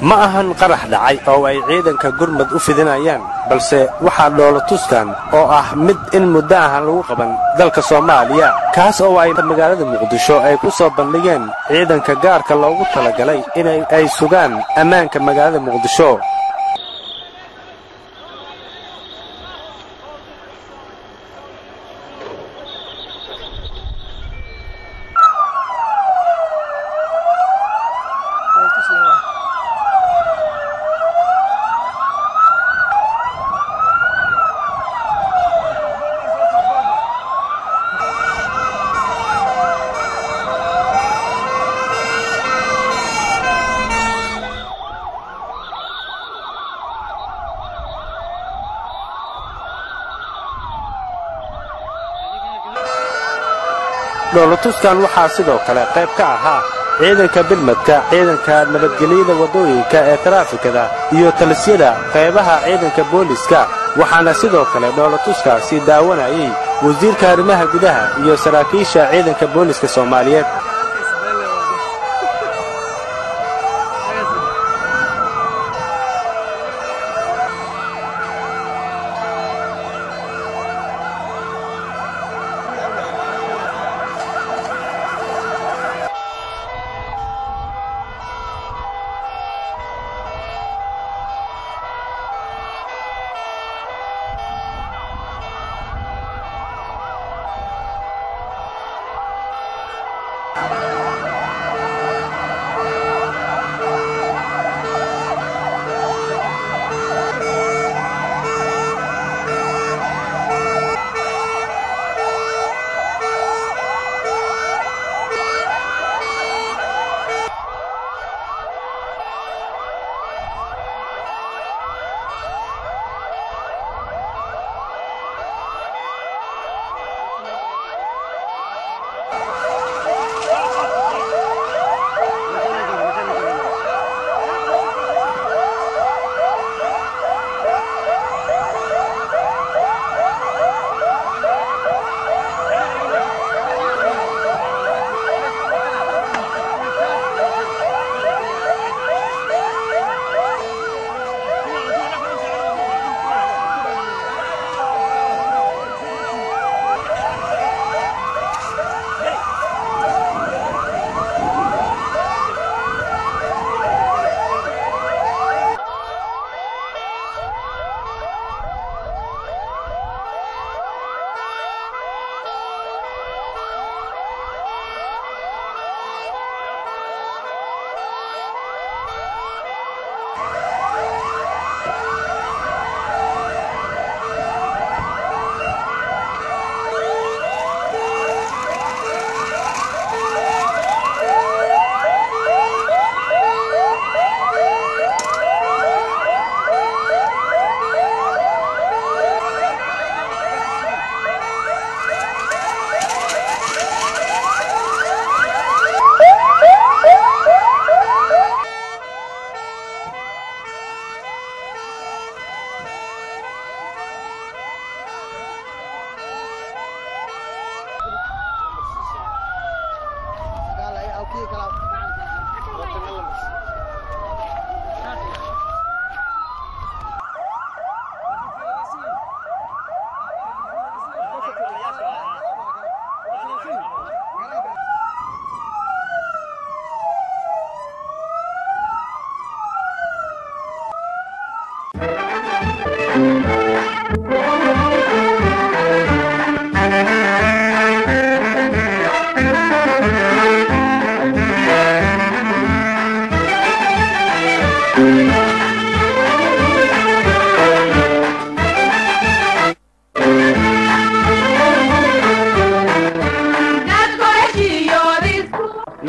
ma ahan qarax dhacay oo ay ciidanka gurmad u fidinayaan balse waxa dhoolatuskan oo ah mid in muddo ah lagu qaban dalka Soomaaliya kaas oo ay magaalada Muqdisho ay ku soo bandhigeen ciidanka gaarka loogu talagalay in ay sugaan ammaanka magaalada Muqdisho dhoolatuskan waxaa sidoo kale qayb ka ahaa ciidanka bilmadka ciidanka nabadgelyada wadooyinka ee taraafikada iyo talisyada qaybaha ciidanka booliska waxaana sidoo kale dhoolatuskaasi daawanayay wasiirka arrimaha gudaha iyo saraakiisha ciidanka booliska Soomaaliyeed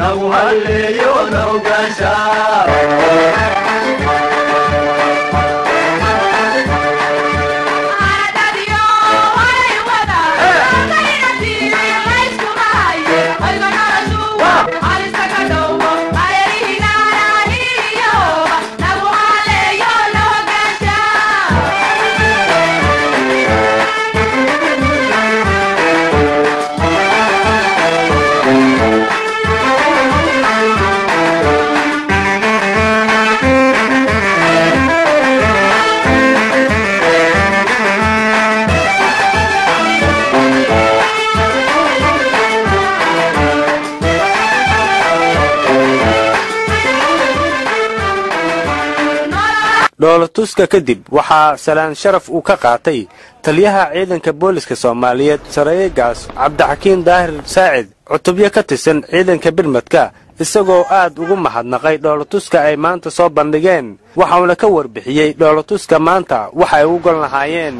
نوهليو نوغاشا dhoolatuska kadib waxaa salaan sharaf uu ka qaatay taliyaha ciidanka booliska Soomaaliyeed Sareegaas Cabdixakiin Daahir Saacid cutubyo ka tirsan ciidanka birmadka isagoo aad ugu mahadnaqay dhoolatuska ay maanta soo bandhigeen waxaana ka warbixiyay dhoolatuska maanta waxa ay u gal lahaayeen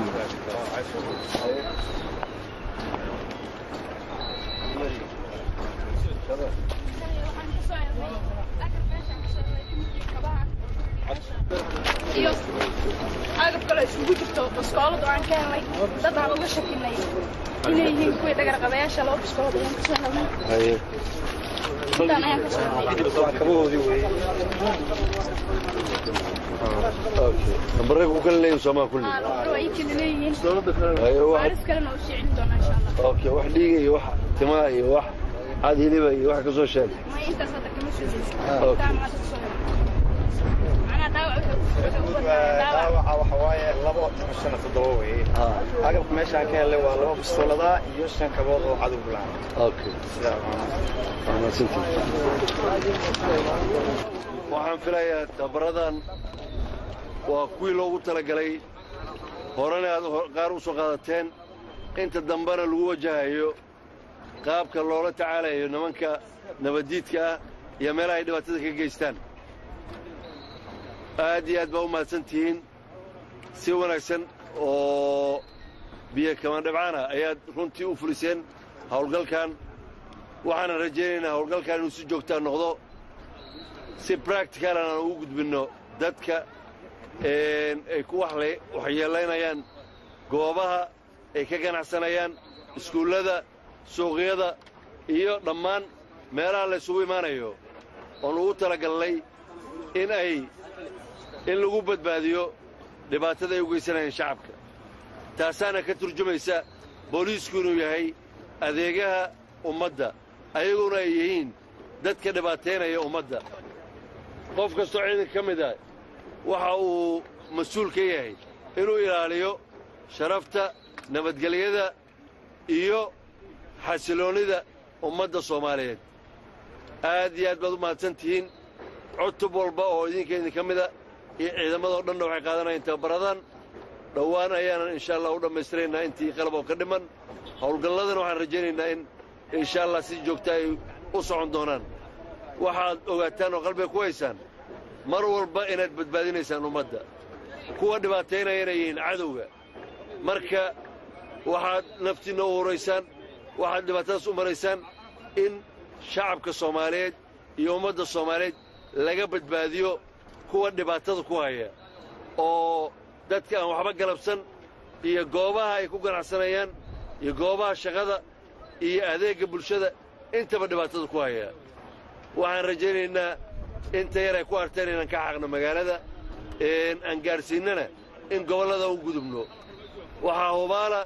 agab kale isugu jirto baskoolad oo aan ka helnay dad aan uga shakinay inay yihiin kuwii dhagar qabayaasha loo baskoolad ayaan ka soo helnay intaan ayaan ka soo helnay kabahoodii weeye نمبرك وكل لين سما كل لين عارف كلنا وشيعين دونا إن شاء الله أوكي واحد ليجي واحد تماي واحد هذه اللي بي واحد كسر شال ما أنت صدق مش زين تعال ما تصور أنا داوع وحواي لبوا تمشينا في الضوء عقب ماشي عن كان لوا لبوا بالصولة يوشن كبار وعدو بلان أوكي أنا سنتي waxaan filayaa tabradan waa kuwii loogu talagalay horena aad qaar u soo qaadateen inta dambana lagu wajahayo qaabka loola tacaalayo nimanka nabadiidka iyo meelaha ay dhibaatada ka geystaan aad iyo aad baa u mahadsantihiin si wanaagsan oo biyo kama dhibcaana ayaad runtii u fuliseen howlgalkan waxaan rajaynaynaa howlgalkan inuu si joogtaa noqdo si practical aan ugu gudbino dadka ay ku waxyeelaynayaan goobaha ay ka ganacsanayaan iskuullada suuqyada iyo dhammaan meelaha la isugu imaanayo oo ugu talagalnay in lagu badbaadiyo dhibaatada ay u geysanayaan shacabka taasaana ka turjumaysa booliisku inuu yahay adeegaha ummadda ayaguna ay yihiin dadka dhibaateynaya ummadda qof kastoo ciidanka ka mid ah waxa uu mas'uul ka yahay inuu ilaaliyo sharafta nabadgelyada iyo xasiloonida ummadda Soomaaliyeed aad iyo aad baad u mahadsantihiin cutub walba oo idinka mid ah iyo ciidamada oo dhan waxay qaadanayaan tabaradan dhawaan ayaan insha Allah u dhameystiraynaa intii qalab oo ka dhiman howlgalladan waxaan rajaynaynaa in insha Allah si joogto ay u socon doonaan waxaad ogaataan oo qalbiga ku haysaan mar walba inaad badbaadinaysaan ummadda kuwa dhibaateynaya inay yihiin cadowga marka waxaad naftiinna u horaysaan waxaad dhibaatadaas u maraysaan in shacabka Soomaaliyeed iyo ummadda Soomaaliyeed laga badbaadiyo kuwa dhibaatada ku haya oo dadka aan waxba galabsan iyo goobaha ay ku ganacsanayaan iyo goobaha shaqada iyo adeegga bulshada intaba dhibaatada ku haya waxaan rajaynaynaa inta yar ay ku arteen inaan ka xaqno magaalada aan gaarsiinana in gobollada u gudubno waxaa hubaala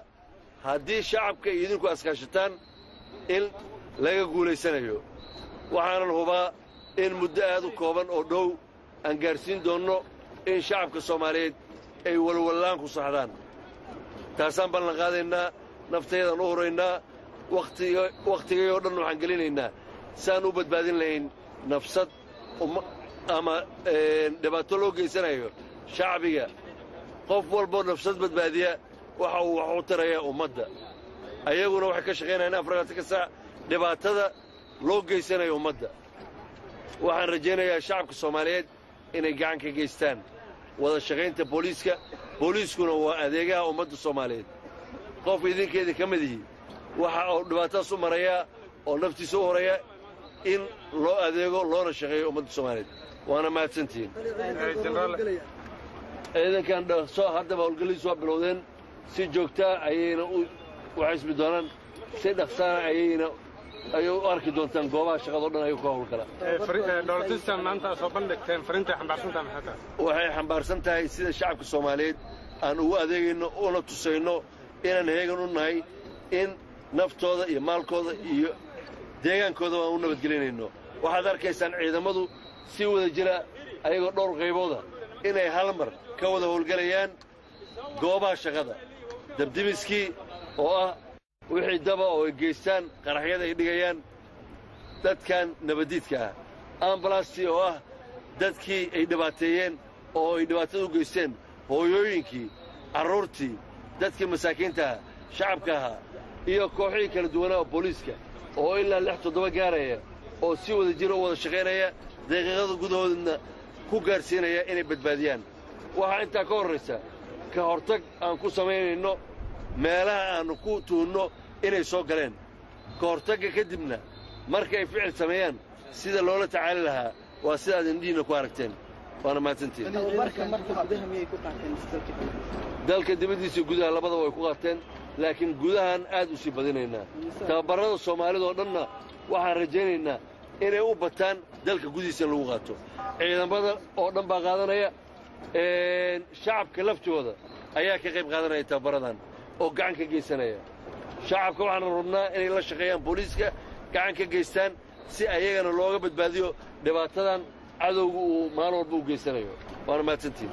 haddii shacabka iyo idinku askaashataan in laga guulaysanayo waxaanan hubaa in muddo aad u kooban oo dhow aan gaarsiin doonno in shacabka Soomaaliyeed ay walwalaan ku saxdaan taasaan ballan qaadaynaa nafteedan u horaynaa waqtigay oo dhan waxaan gelinaynaa saan u badbaadin lahayn nafsad ama dhibaato loo geysanayo shacbiga qof walbo nafsad badbaadiya waxa uu wax u tarayaa ummadda ayaguna waxay ka shaqaynayaan afrika ka saa dhibaatada loo geysanayo ummadda waxaan rajaynayaa shacabka Soomaaliyeed inay gacan ka geystaan wada shaqaynta booliiskuna waa adeegaha ummadda Soomaaliyeed qof idinkeeda ka mid yihiin waxa uu dhibaatadaas u maraya oo naftiisa u horaya in loo adeego loona shaqeeyo ummadda soomaaliyeed waana mahadsantihiin ciidankan haddaba howlgalladiisu waa bilowdeen si joogtaa ayayna u waxaysmi doonaan si dhaqsaana ayay u arki doontaan goobaha shaqadoo dhan ayuu ka howlgala dhoolatustan maanta soo bandhigteen fariintay xambaarsantahay maxay tahay waxay xambaarsan tahay sida shacabka soomaaliyeed aan ugu adeegayno una tusayno inaan heegan u nahay in naftooda iyo maalkooda iyo deegaankooda waan u nabadgelinayno waxaad arkaysaan ciidamadu si wada jira ayagoo dhowr qaybooda inay hal mar ka wada howlgelayaan goobaha shaqada dabdimiskii oo ah wixii daba oo ay geystaan qaraxyada ay dhigayaan dadkan nabaddiidka ah ambalastii oo ah dadkii ay dhibaateeyeen oo ay dhibaatada u geysteen hooyooyinkii carruurtii dadkii masaakiintaha shacabka ahaa iyo kooxihii kala duwanaa oo booliiska oo ilaa 6-7 gaaraya oo si wada jira u wada shaqaynaya daqiiqada gudahoodna ku gaarsiinaya inay badbaadiyaan waxaa intaa ka horraysa ka hortag aan ku samaynayno meelaha aannu ku tuhunno inay soo galeen ka hortagga kadibna marka ay ficil sameeyaan sida loola tacaali lahaa waa sidaad indhihiinna ku aragteen waana mahadsantiin dalka dibaddiisa gudaha labadaba way ku qaateen laakiin gudahaan aad u sii badinaynaa tababarrada soomaalida oo dhanna waxaan rajaynaynaa inay u bataan dalka gudihiisa in lagu qaato ciidamada oo dhan baa qaadanaya shacabka laftooda ayaa ka qayb qaadanaya tababarradan oo gacan ka geysanaya shacabka waxaana rabnaa inay la shaqeeyaan booliiska gacan ka geystaan si ayagana looga badbaadiyo dhibaatadan cadowga uu maalin walba u geysanayo waana mahadsantiin